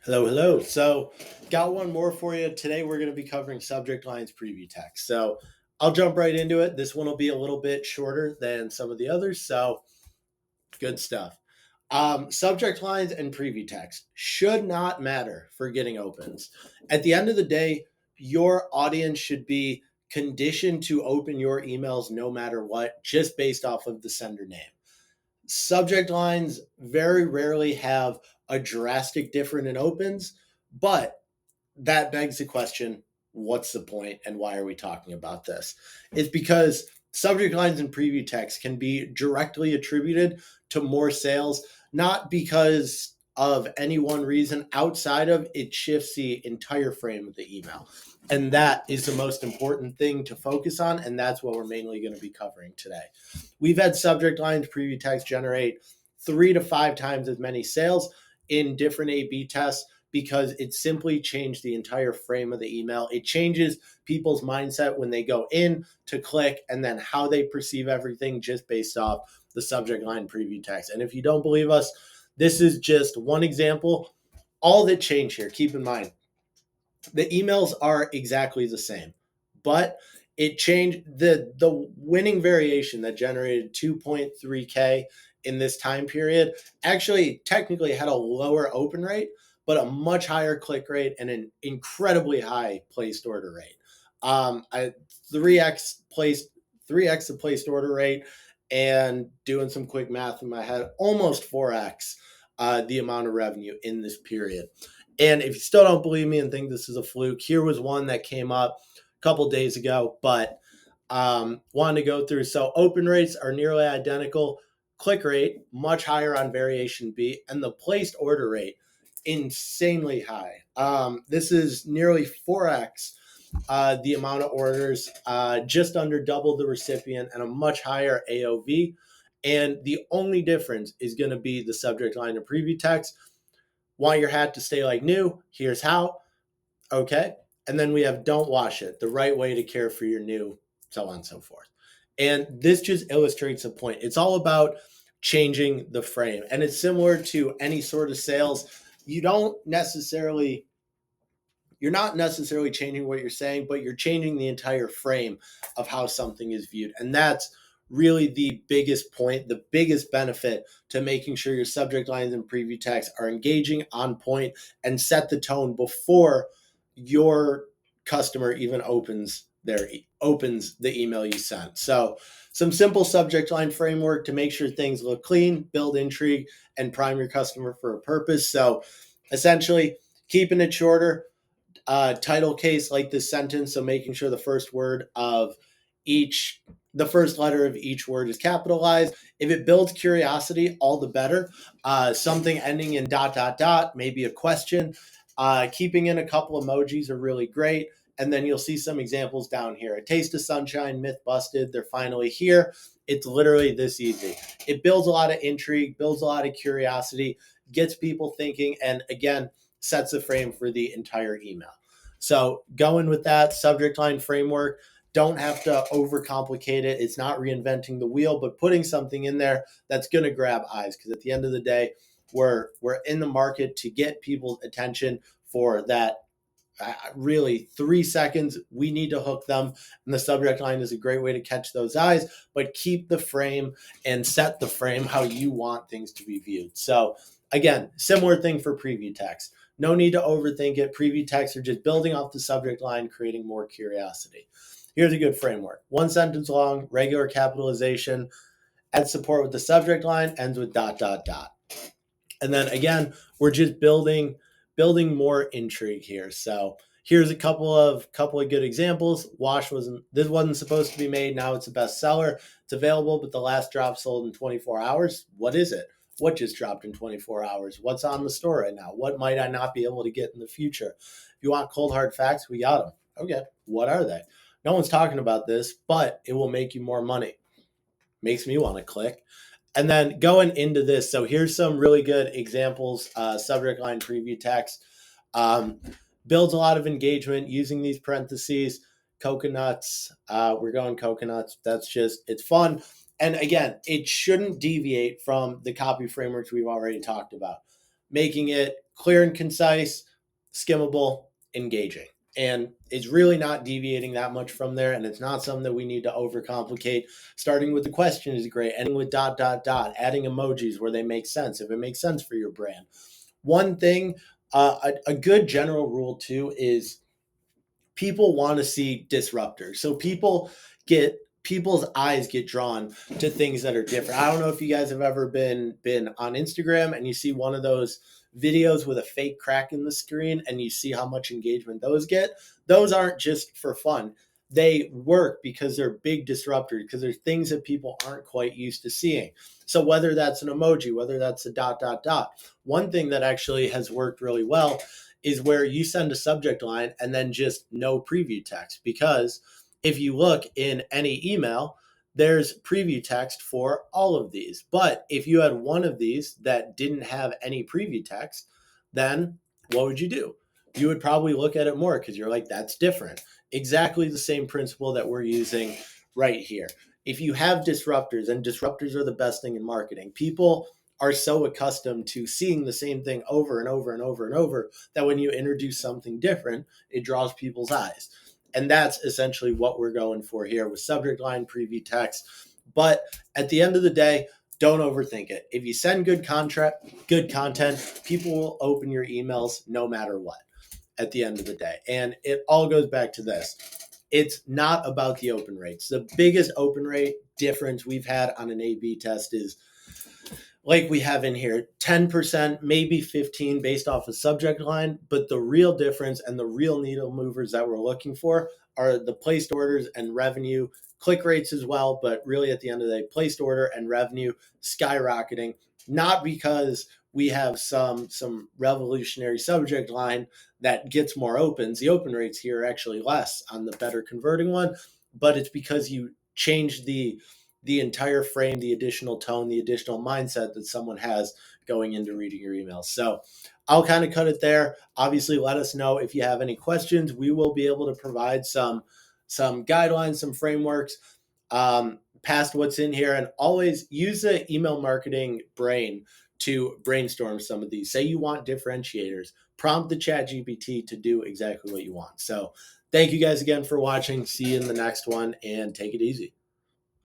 Hello, hello. So, got one more for you. Today, we're going to be covering subject lines preview text. So, I'll jump right into it. This one will be a little bit shorter than some of the others. So, good stuff. Subject lines and preview text should not matter for getting opens. At the end of the day, your audience should be conditioned to open your emails no matter what, just based off of the sender name. Subject lines very rarely have a drastic difference in opens, but that begs the question, what's the point and why are we talking about this? It's because subject lines and preview text can be directly attributed to more sales, not because of any one reason outside of it shifts the entire frame of the email. And that is the most important thing to focus on. And that's what we're mainly going to be covering today. We've had subject lines, preview text generate 3 to 5 times as many sales in different A/B tests because it simply changed the entire frame of the email. It changes people's mindset when they go in to click and then how they perceive everything just based off the subject line preview text. And if you don't believe us, this is just one example. All that changed here, keep in mind, the emails are exactly the same, but it changed the winning variation that generated 2.3K in this time period actually technically had a lower open rate, but a much higher click rate and an incredibly high placed order rate. I 3x placed 3x the placed order rate, and doing some quick math in my head, almost 4x the amount of revenue in this period. And if you still don't believe me and think this is a fluke, here was one that came up a couple days ago, but wanted to go through. So open rates are nearly identical. Click rate, much higher on variation B, and the placed order rate, insanely high. This is nearly 4x the amount of orders, just under double the recipient, and a much higher AOV. And the only difference is going to be the subject line and preview text. Want your hat to stay like new? Here's how. Okay. And then we have don't wash it, the right way to care for your new, so on and so forth. And this just illustrates a point. It's all about changing the frame. And it's similar to any sort of sales. You're not necessarily changing what you're saying, but you're changing the entire frame of how something is viewed. And that's really the biggest point, the biggest benefit to making sure your subject lines and preview text are engaging, on point, and set the tone before your customer even opens the email you sent. So some simple subject line framework to make sure things look clean, build intrigue, and prime your customer for a purpose. So essentially keeping it shorter, title case like this sentence. So making sure the first letter of each word is capitalized. If it builds curiosity, all the better. Something ending in ... maybe a question. Keeping in a couple emojis are really great. And then you'll see some examples down here. A taste of sunshine, myth busted. They're finally here. It's literally this easy. It builds a lot of intrigue, builds a lot of curiosity, gets people thinking, and again, sets the frame for the entire email. So going with that subject line framework, don't have to overcomplicate it. It's not reinventing the wheel, but putting something in there that's going to grab eyes. Because at the end of the day, we're in the market to get people's attention for that. Really 3 seconds, we need to hook them, and the subject line is a great way to catch those eyes, but keep the frame and set the frame how you want things to be viewed. So again, similar thing for preview text. No need to overthink it. Preview texts are just building off the subject line, creating more curiosity. Here's a good framework. One sentence long, regular capitalization, add support with the subject line, ends with ... And then again, we're just building more intrigue here. So here's a couple of good examples. This wasn't supposed to be made. Now it's a bestseller. It's available, but the last drop sold in 24 hours. What is it? What just dropped in 24 hours? What's on the store right now? What might I not be able to get in the future? If you want cold hard facts, we got them. Okay, what are they? No one's talking about this, but it will make you more money. Makes me want to click. And then going into this, so here's some really good examples. Subject line preview text builds a lot of engagement using these parentheses. Coconuts, we're going coconuts. It's fun. And again, it shouldn't deviate from the copy frameworks we've already talked about. Making it clear and concise, skimmable, engaging. And it's really not deviating that much from there. And it's not something that we need to overcomplicate. Starting with the question is great. Ending with dot, dot, dot, adding emojis where they make sense, if it makes sense for your brand. One thing, a good general rule too is people want to see disruptors. So people's eyes get drawn to things that are different. I don't know if you guys have ever been on Instagram and you see one of those videos with a fake crack in the screen and you see how much engagement those get. Those aren't just for fun. They work because they're big disruptors, because there's things that people aren't quite used to seeing. So whether that's an emoji, whether that's a dot, dot, dot, one thing that actually has worked really well is where you send a subject line and then just no preview text. Because if you look in any email, there's preview text for all of these. But if you had one of these that didn't have any preview text, then what would you do? You would probably look at it more because you're like, that's different. Exactly the same principle that we're using right here. If you have disruptors, and disruptors are the best thing in marketing, people are so accustomed to seeing the same thing over and over and over and over that when you introduce something different, it draws people's eyes. And that's essentially what we're going for here with subject line, preview text. But at the end of the day, don't overthink it. If you send good content, people will open your emails no matter what at the end of the day. And it all goes back to this. It's not about the open rates. The biggest open rate difference we've had on an A/B test is, like we have in here, 10%, maybe 15 based off a subject line. But the real difference and the real needle movers that we're looking for are the placed orders and revenue, click rates as well. But really at the end of the day, placed order and revenue skyrocketing, not because we have some revolutionary subject line that gets more opens. The open rates here are actually less on the better converting one, but it's because you change the entire frame, the additional tone, the additional mindset that someone has going into reading your emails. So I'll kind of cut it there. Obviously, let us know if you have any questions. We will be able to provide some guidelines, some frameworks past what's in here, and always use the email marketing brain to brainstorm some of these. Say you want differentiators, prompt the chat GPT to do exactly what you want. So thank you guys again for watching. See you in the next one, and take it easy.